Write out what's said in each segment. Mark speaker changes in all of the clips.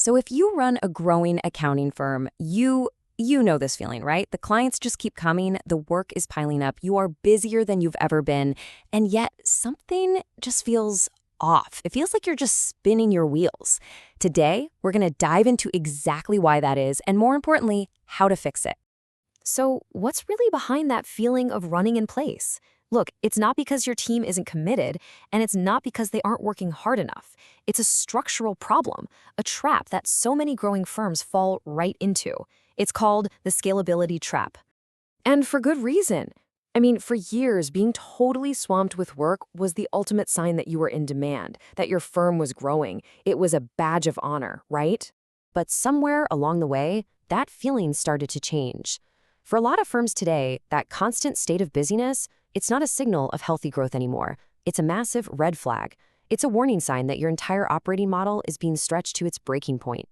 Speaker 1: So if you run a growing accounting firm, you know this feeling, right? The clients just keep coming, the work is piling up, you are busier than you've ever been, and yet something just feels off. It feels like you're just spinning your wheels. Today, we're going to dive into exactly why that is, and more importantly, how to fix it.
Speaker 2: So, what's really behind that feeling of running in place? Look, it's not because your team isn't committed, and it's not because they aren't working hard enough. It's a structural problem, a trap that so many growing firms fall right into. It's called the scalability trap. And for good reason. I mean, for years, being totally swamped with work was the ultimate sign that you were in demand, that your firm was growing. It was a badge of honor, right? But somewhere along the way, that feeling started to change. For a lot of firms today, that constant state of busyness, it's not a signal of healthy growth anymore. It's a massive red flag. It's a warning sign that your entire operating model is being stretched to its breaking point.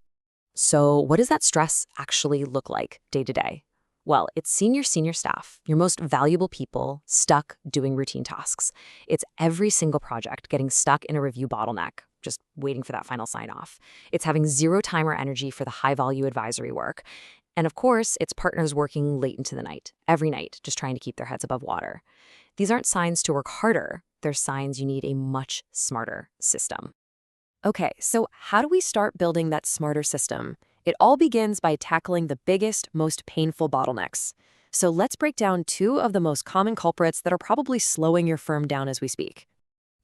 Speaker 2: So what does that stress actually look like day to day? Well, it's senior staff, your most valuable people, stuck doing routine tasks. It's every single project getting stuck in a review bottleneck, just waiting for that final sign-off. It's having zero time or energy for the high-value advisory work. And of course, it's partners working late into the night, every night, just trying to keep their heads above water. These aren't signs to work harder. They're signs you need a much smarter system. Okay, so how do we start building that smarter system? It all begins by tackling the biggest, most painful bottlenecks. So let's break down two of the most common culprits that are probably slowing your firm down as we speak.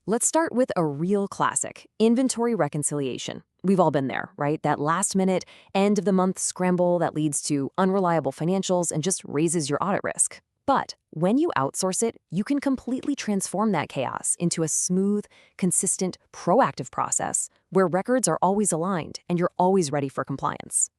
Speaker 2: Let's start with a real classic, inventory reconciliation. We've all been there, right? That last-minute, end-of-the-month scramble that leads to unreliable financials and just raises your audit risk. But when you outsource it, you can completely transform that chaos into a smooth, consistent, proactive process where records are always aligned and you're always ready for compliance.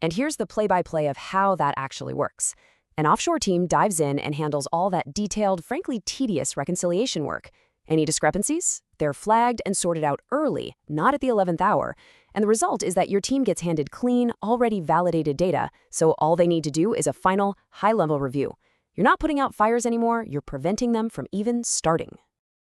Speaker 2: And here's the play-by-play of how that actually works. An offshore team dives in and handles all that detailed, frankly tedious reconciliation work. Any discrepancies? They're flagged and sorted out early, not at the 11th hour. And the result is that your team gets handed clean, already validated data, so all they need to do is a final, high-level review. You're not putting out fires anymore, you're preventing them from even starting.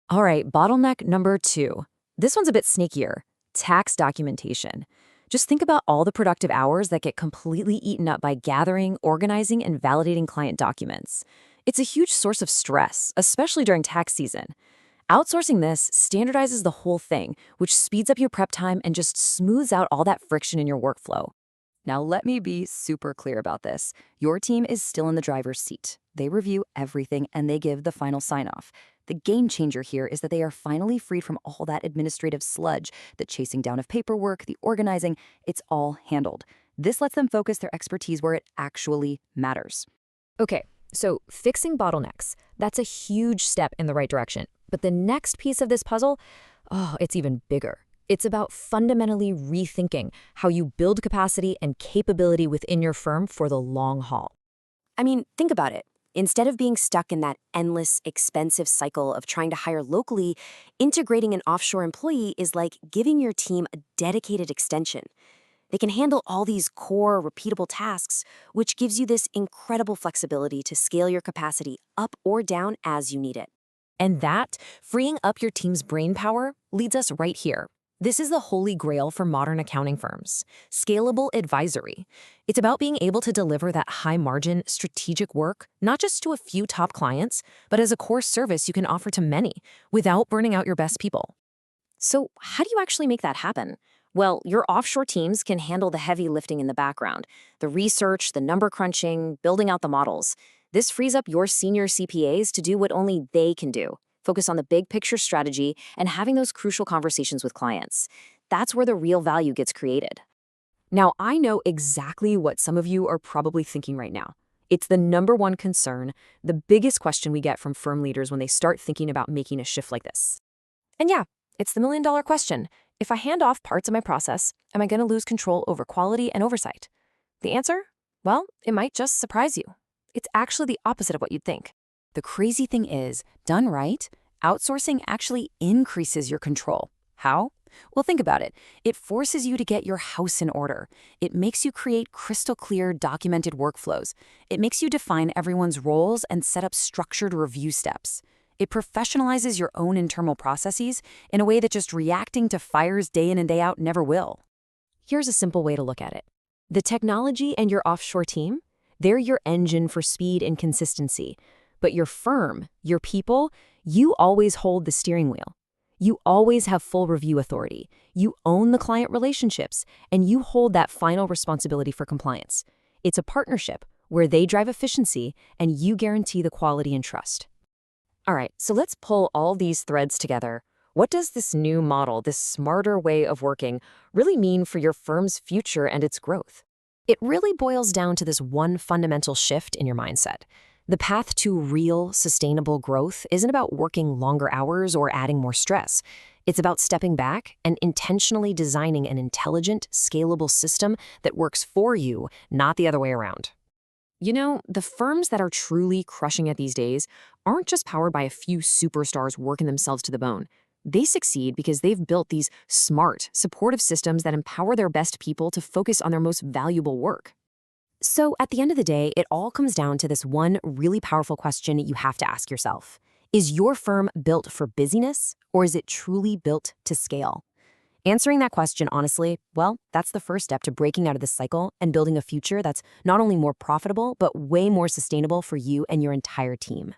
Speaker 2: All right, bottleneck number 2. This one's a bit sneakier. Tax documentation. Just think about all the productive hours that get completely eaten up by gathering, organizing, and validating client documents. It's a huge source of stress, especially during tax season. Outsourcing this standardizes the whole thing, which speeds up your prep time and just smooths out all that friction in your workflow. Now, let me be super clear about this. Your team is still in the driver's seat. They review everything and they give the final sign-off. The game changer here is that they are finally freed from all that administrative sludge, the chasing down of paperwork, the organizing. It's all handled. This lets them focus their expertise where it actually matters. Okay, so fixing bottlenecks, that's a huge step in the right direction. But the next piece of this puzzle, it's even bigger. It's about fundamentally rethinking how you build capacity and capability within your firm for the long haul. I mean, think about it. Instead of being stuck in that endless, expensive cycle of trying to hire locally, integrating an offshore employee is like giving your team a dedicated extension. They can handle all these core, repeatable tasks, which gives you this incredible flexibility to scale your capacity up or down as you need it. And that, freeing up your team's brain power, leads us right here. This is the holy grail for modern accounting firms, scalable advisory. It's about being able to deliver that high-margin, strategic work, not just to a few top clients, but as a core service you can offer to many, without burning out your best people. So how do you actually make that happen? Well, your offshore teams can handle the heavy lifting in the background, the research, the number crunching, building out the models. This frees up your senior CPAs to do what only they can do. Focus on the big picture strategy and having those crucial conversations with clients. That's where the real value gets created. Now, I know exactly what some of you are probably thinking right now. It's the number one concern, the biggest question we get from firm leaders when they start thinking about making a shift like this. And yeah, it's the million-dollar question. If I hand off parts of my process, am I going to lose control over quality and oversight? The answer? Well, it might just surprise you. It's actually the opposite of what you'd think. The crazy thing is, done right, outsourcing actually increases your control. How? Well, think about it. It forces you to get your house in order. It makes you create crystal clear, documented workflows. It makes you define everyone's roles and set up structured review steps. It professionalizes your own internal processes in a way that just reacting to fires day in and day out never will.
Speaker 1: Here's a simple way to look at it. The technology and your offshore team, they're your engine for speed and consistency. But your firm, your people, you always hold the steering wheel. You always have full review authority. You own the client relationships, and you hold that final responsibility for compliance. It's a partnership where they drive efficiency and you guarantee the quality and trust. All right, so let's pull all these threads together. What does this new model, this smarter way of working, really mean for your firm's future and its growth? It really boils down to this one fundamental shift in your mindset. The path to real, sustainable growth isn't about working longer hours or adding more stress. It's about stepping back and intentionally designing an intelligent, scalable system that works for you, not the other way around. You know, the firms that are truly crushing it these days aren't just powered by a few superstars working themselves to the bone. They succeed because they've built these smart, supportive systems that empower their best people to focus on their most valuable work. So at the end of the day, it all comes down to this one really powerful question you have to ask yourself. Is your firm built for busyness, or is it truly built to scale? Answering that question honestly, well, that's the first step to breaking out of this cycle and building a future that's not only more profitable, but way more sustainable for you and your entire team.